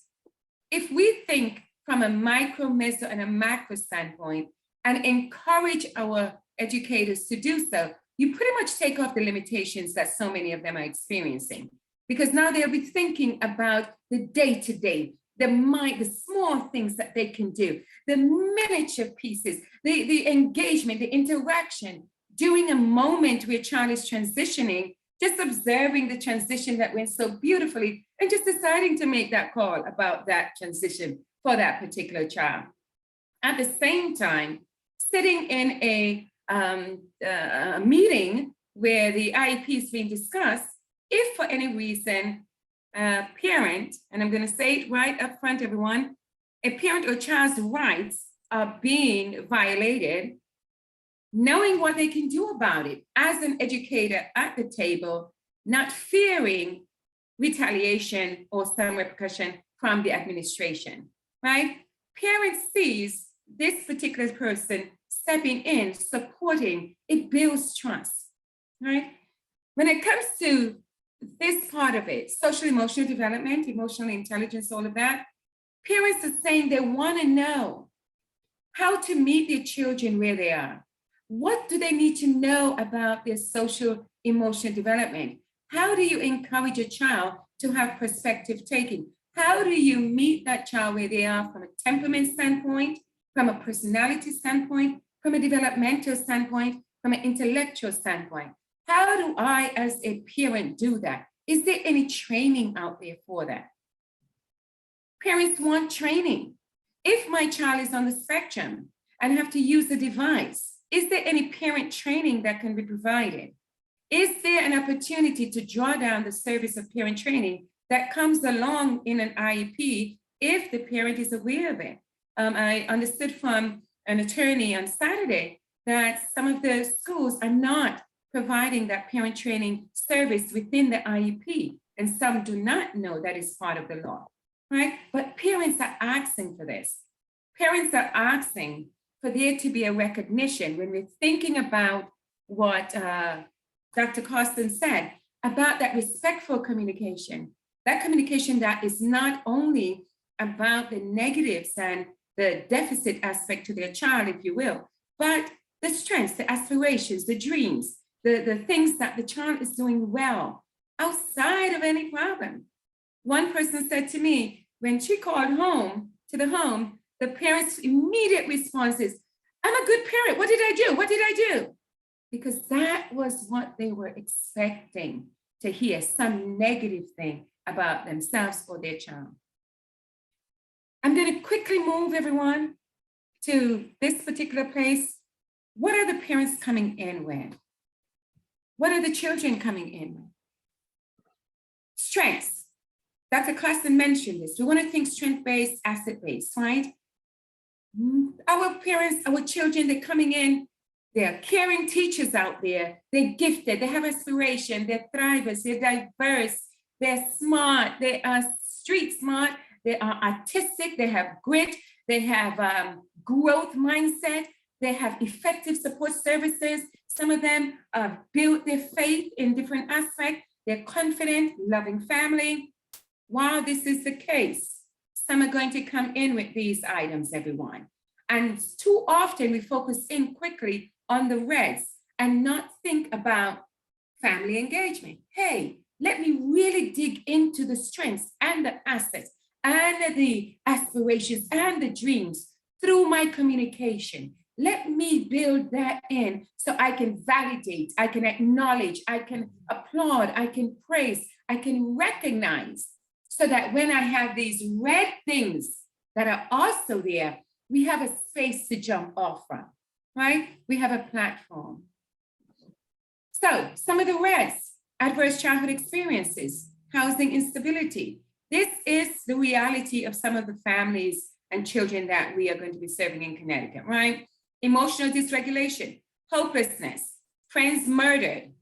If we think from a micro, meso, and a macro standpoint and encourage our educators to do so, you pretty much take off the limitations that so many of them are experiencing. Because now they'll be thinking about the day-to-day, the small things that they can do, the miniature pieces, the engagement, the interaction, during a moment where a child is transitioning, just observing the transition that went so beautifully and just deciding to make that call about that transition for that particular child. At the same time, sitting in a meeting where the IEP is being discussed, if for any reason a parent, and I'm going to say it right up front, everyone, a parent or child's rights are being violated, knowing what they can do about it as an educator at the table, not fearing retaliation or some repercussion from the administration, right? Parents sees this particular person stepping in, supporting, it builds trust, right? When it comes to this part of it, social emotional development, emotional intelligence, all of that, parents are saying they want to know how to meet their children where they are. What do they need to know about their social emotional development? How do you encourage a child to have perspective taking? How do you meet that child where they are from a temperament standpoint, from a personality standpoint, from a developmental standpoint, from an intellectual standpoint? How do I, as a parent, do that? Is there any training out there for that? Parents want training. If my child is on the spectrum and have to use the device, is there any parent training that can be provided? Is there an opportunity to draw down the service of parent training that comes along in an IEP if the parent is aware of it? I understood from an attorney on Saturday that some of the schools are not providing that parent training service within the IEP, and some do not know that is part of the law, right? But parents are asking for this. Parents are asking for there to be a recognition when we're thinking about what Dr. Carson said about that respectful communication, that communication that is not only about the negatives and the deficit aspect to their child, if you will, but the strengths, the aspirations, the dreams, the things that the child is doing well outside of any problem. One person said to me, when she called home to the home, the parents' immediate response is, I'm a good parent. What did I do? What did I do? Because that was what they were expecting to hear, some negative thing about themselves or their child. I'm going to quickly move everyone to this particular place. What are the parents coming in with? What are the children coming in with? Strengths. Dr. Carson mentioned this. We want to think strength-based, asset-based, right? Our parents, our children, they're coming in, they're caring teachers out there, they're gifted, they have aspiration, they're thrivers, they're diverse, they're smart, they are street smart, they are artistic, they have grit, they have growth mindset, they have effective support services. Some of them build their faith in different aspects. They're confident, loving family. While this is the case, some are going to come in with these items, everyone. And too often we focus in quickly on the reds and not think about family engagement. Hey, let me really dig into the strengths and the assets and the aspirations and the dreams through my communication. Let me build that in so I can validate, I can acknowledge, I can applaud, I can praise, I can recognize, so that when I have these red things that are also there, we have a space to jump off from, right? We have a platform. So some of the reds: adverse childhood experiences, housing instability. This is the reality of some of the families and children that we are going to be serving in Connecticut, right? Emotional dysregulation, hopelessness, friends murdered,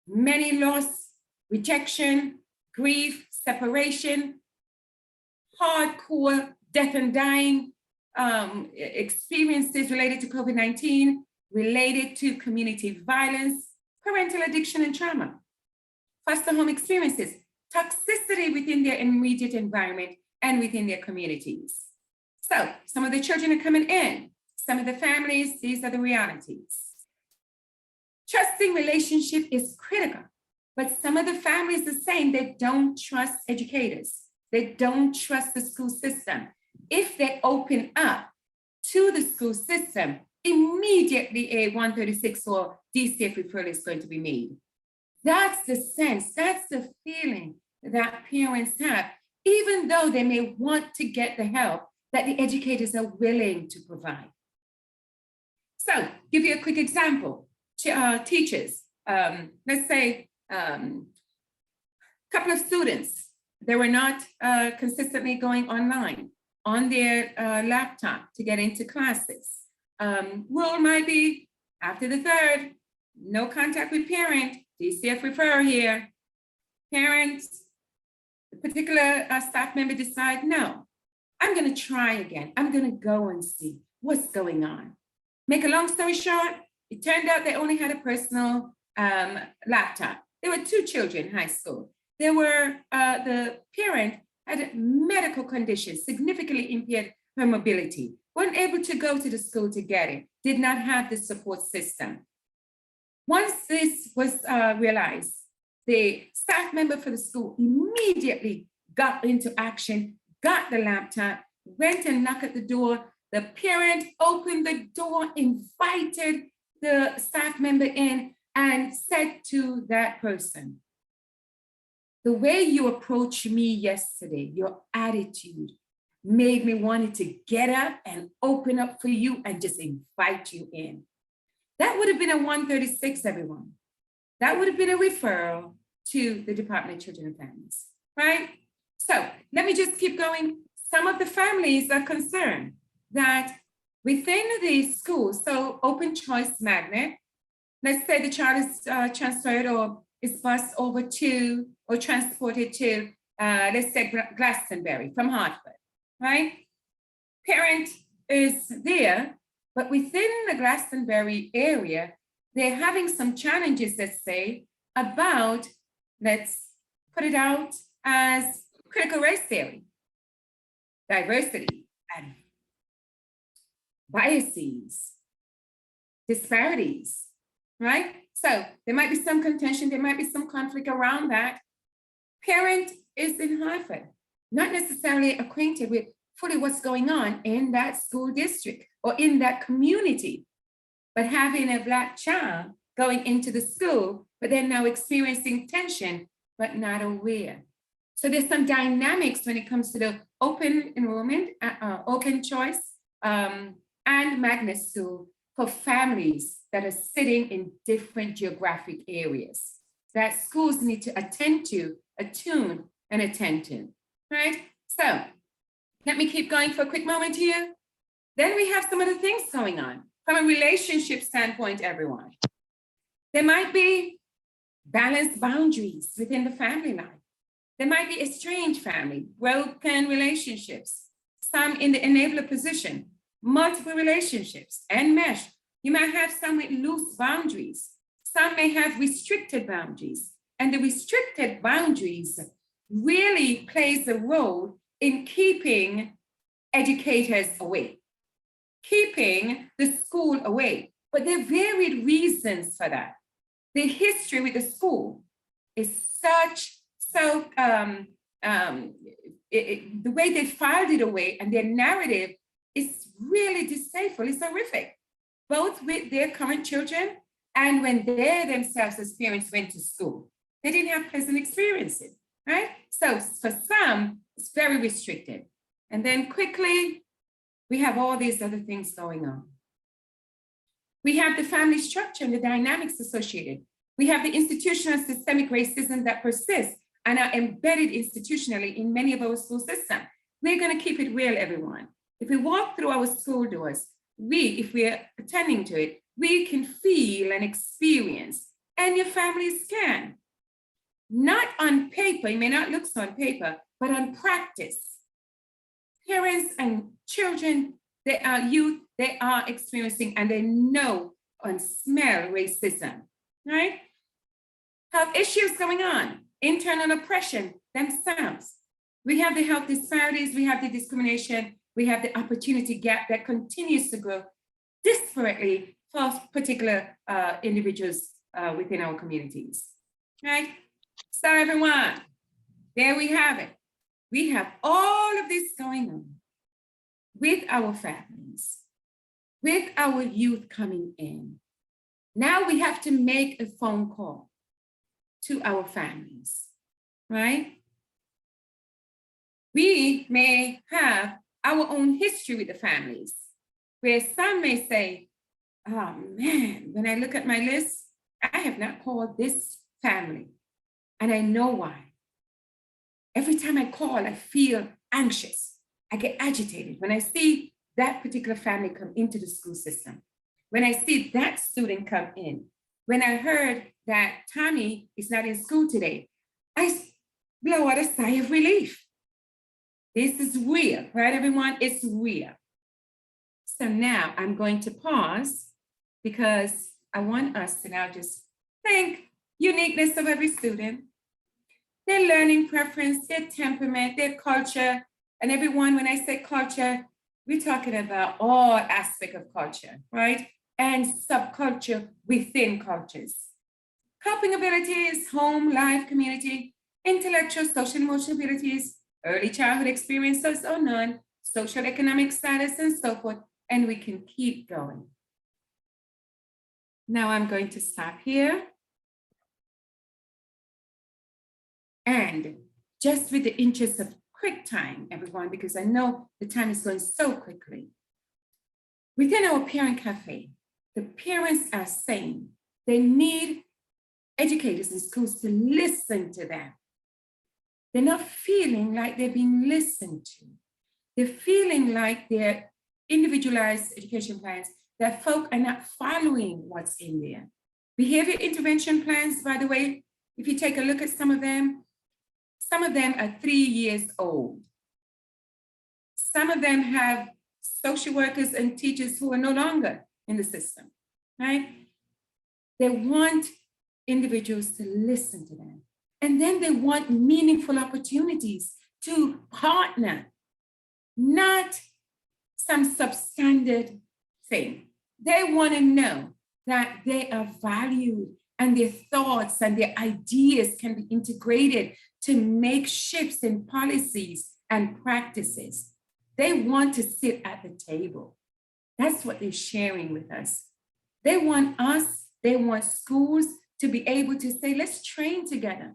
many loss, rejection, grief, separation, hardcore death and dying experiences related to COVID-19, related to community violence, parental addiction and trauma, foster home experiences, toxicity within their immediate environment and within their communities. So some of the children are coming in, some of the families, these are the realities. Trusting relationship is critical, but some of the families are saying they don't trust educators. They don't trust the school system. If they open up to the school system, immediately a 136 or DCF referral is going to be made. That's the sense, that's the feeling that parents have, even though they may want to get the help that the educators are willing to provide. So, give you a quick example. Teachers, let's say a couple of students, they were not consistently going online on their laptop to get into classes. Rule might be after the third, no contact with parent, DCF referral here. Parents, the particular staff member decide, no, I'm going to try again. I'm going to go and see what's going on. Make a long story short, it turned out they only had a personal laptop. There were 2 children in high school. The parent had a medical condition, significantly impaired her mobility, wasn't able to go to the school to get it, did not have the support system. Once this was realized, the staff member for the school immediately got into action, got the laptop, went and knocked at the door. The parent opened the door, invited the staff member in, and said to that person, the way you approached me yesterday, your attitude made me want to get up and open up for you and just invite you in. That would have been a 136, everyone. That would have been a referral to the Department of Children and Families, right? So let me just keep going. Some of the families are concerned that within the school, so open choice magnet, let's say the child is transferred or is bused over to or transported to, let's say Glastonbury from Hartford, right? Parent is there, but within the Glastonbury area, they're having some challenges, let's say, about, let's put it out as critical race theory, diversity, and biases, disparities, right? So there might be some contention, there might be some conflict around that. Parent is in Hartford, not necessarily acquainted with fully what's going on in that school district or in that community, but having a Black child going into the school, but then now experiencing tension, but not aware. So there's some dynamics when it comes to the open enrollment, open choice, and magnet school for families that are sitting in different geographic areas that schools need to attend to, attune, and attend to, right? So let me keep going for a quick moment here. Then we have some other things going on from a relationship standpoint, everyone. There might be balanced boundaries within the family life. There might be estranged family, broken relationships, some in the enabler position, multiple relationships, and mesh. You might have some with loose boundaries. Some may have restricted boundaries. And the restricted boundaries really plays a role in keeping educators away, keeping the school away. But there are varied reasons for that. The history with the school is the way they filed it away and their narrative is really distasteful, it's horrific, both with their current children and when they themselves as parents went to school. They didn't have pleasant experiences, right? So for some, it's very restricted. And then quickly, we have all these other things going on. We have the family structure and the dynamics associated. We have the institutional systemic racism that persists and are embedded institutionally in many of our school systems. We're going to keep it real, everyone. If we walk through our school doors, if we're attending to it, we can feel and experience, and your families can. Not on paper, it may not look so on paper, but on practice. Parents and children, they are youth, they are experiencing and they know and smell racism, right? Health issues going on, internal oppression themselves. We have the health disparities, we have the discrimination, we have the opportunity gap that continues to grow disparately for particular individuals within our communities, right? So everyone, there we have it. We have all of this going on with our families, with our youth coming in. Now we have to make a phone call to our families, right? We may have our own history with the families, where some may say, oh man, when I look at my list, I have not called this family, and I know why. Every time I call, I feel anxious. I get agitated when I see that particular family come into the school system. When I see that student come in, when I heard that Tommy is not in school today, I blow out a sigh of relief. This is real, right, everyone? It's real. So now I'm going to pause because I want us to now just think uniqueness of every student, their learning preference, their temperament, their culture. And everyone, when I say culture, we're talking about all aspects of culture, right? And subculture within cultures. Coping abilities, home, life, community, intellectual, social, emotional abilities, early childhood experiences or none, social economic status, and so forth. And we can keep going. Now I'm going to stop here. And just with the interest of quick time, everyone, because I know the time is going so quickly. Within our parent cafe, the parents are saying they need educators in schools to listen to them. They're not feeling like they're being listened to. They're feeling like their individualized education plans, that folk are not following what's in there. Behavior intervention plans, by the way, if you take a look at some of them are 3 years old. Some of them have social workers and teachers who are no longer in the system, right? They want individuals to listen to them. And then they want meaningful opportunities to partner, not some substandard thing. They want to know that they are valued and their thoughts and their ideas can be integrated to make shifts in policies and practices. They want to sit at the table. That's what they're sharing with us. They want us, they want schools to be able to say, let's train together.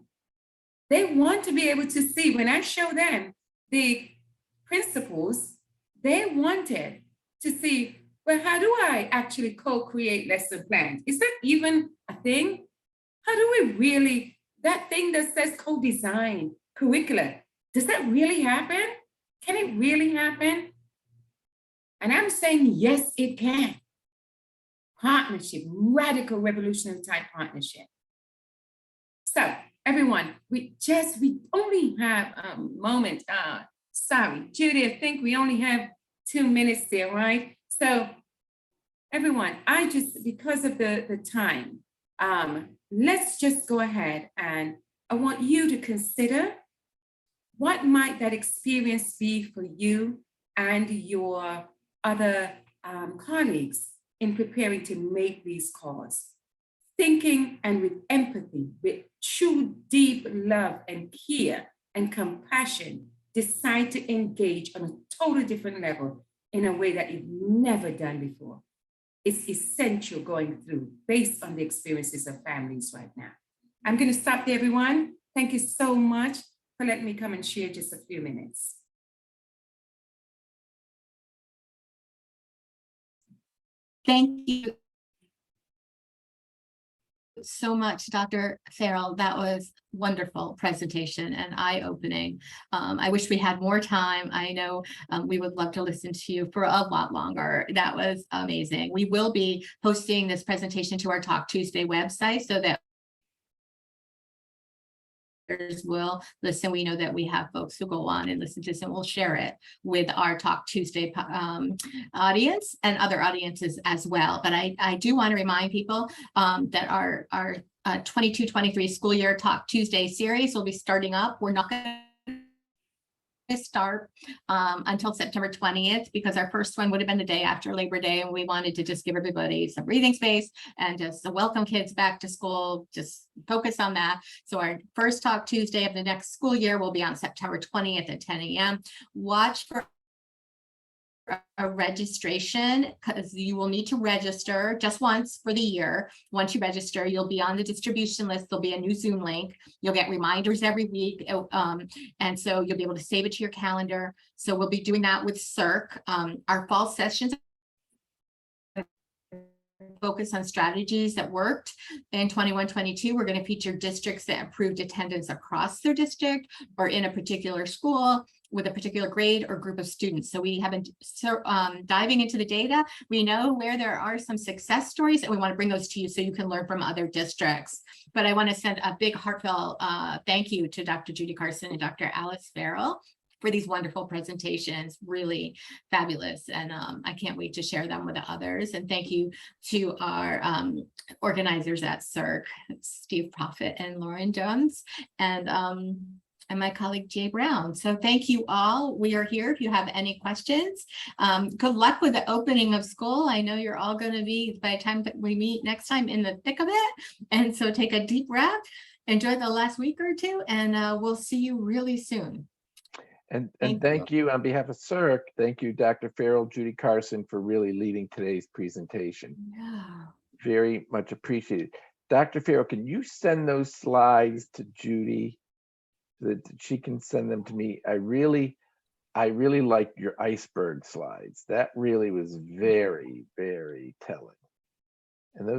They want to be able to see, when I show them the principles, they wanted to see, well, how do I actually co-create lesson plans? Is that even a thing? How do we really, that thing that says co-design curricula, does that really happen? Can it really happen? And I'm saying, yes, it can. Partnership, radical revolutionary type partnership. So everyone, we only have a moment. Sorry, Judy, I think we only have 2 minutes there, right? So everyone, because of the time, let's just go ahead and I want you to consider what might that experience be for you and your other colleagues in preparing to make these calls. Thinking and with empathy, with true deep love and care and compassion, decide to engage on a totally different level in a way that you've never done before. It's essential going through based on the experiences of families right now. I'm going to stop there, everyone. Thank you so much for letting me come and share just a few minutes. Thank you so much, Dr. Farrell. That was wonderful presentation and eye-opening. I wish we had more time. I know we would love to listen to you for a lot longer. That was amazing. We will be posting this presentation to our Talk Tuesday website so that will listen. We know that we have folks who go on and listen to this, and we'll share it with our Talk Tuesday audience and other audiences as well. But I do want to remind people that our 22-23 school year Talk Tuesday series will be starting up. We're not going to start until September 20th, because our first one would have been the day after Labor Day, and we wanted to just give everybody some breathing space and just welcome kids back to school, just focus on that. So our first Talk Tuesday of the next school year will be on September 20th at 10 a.m. Watch for a registration, because you will need to register just once for the year. Once you register, you'll be on the distribution list. There'll be a new Zoom link. You'll get reminders every week. And so you'll be able to save it to your calendar. So we'll be doing that with CERC. Our fall sessions focus on strategies that worked in 21-22. We're going to feature districts that improved attendance across their district or in a particular school with a particular grade or group of students. So we haven't, diving into the data, we know where there are some success stories and we want to bring those to you so you can learn from other districts. But I want to send a big heartfelt thank you to Dr. Judy Carson and Dr. Alice Farrell for these wonderful presentations, really fabulous. And I can't wait to share them with the others. And thank you to our organizers at CERC, Steve Profit and Lauren Jones, and my colleague Jay Brown. So thank you all. We are here if you have any questions. Good luck with the opening of school. I know you're all going to be, by the time that we meet next time, in the thick of it. And so take a deep breath, enjoy the last week or two, and we'll see you really soon. And Thank thank you on behalf of CERC. Thank you, Dr. Farrell, Judy Carson, for really leading today's presentation. Yeah. Very Much appreciated. Dr. Farrell, can you send those slides to Judy so that she can send them to me? I really liked your iceberg slides. That really was very, very telling.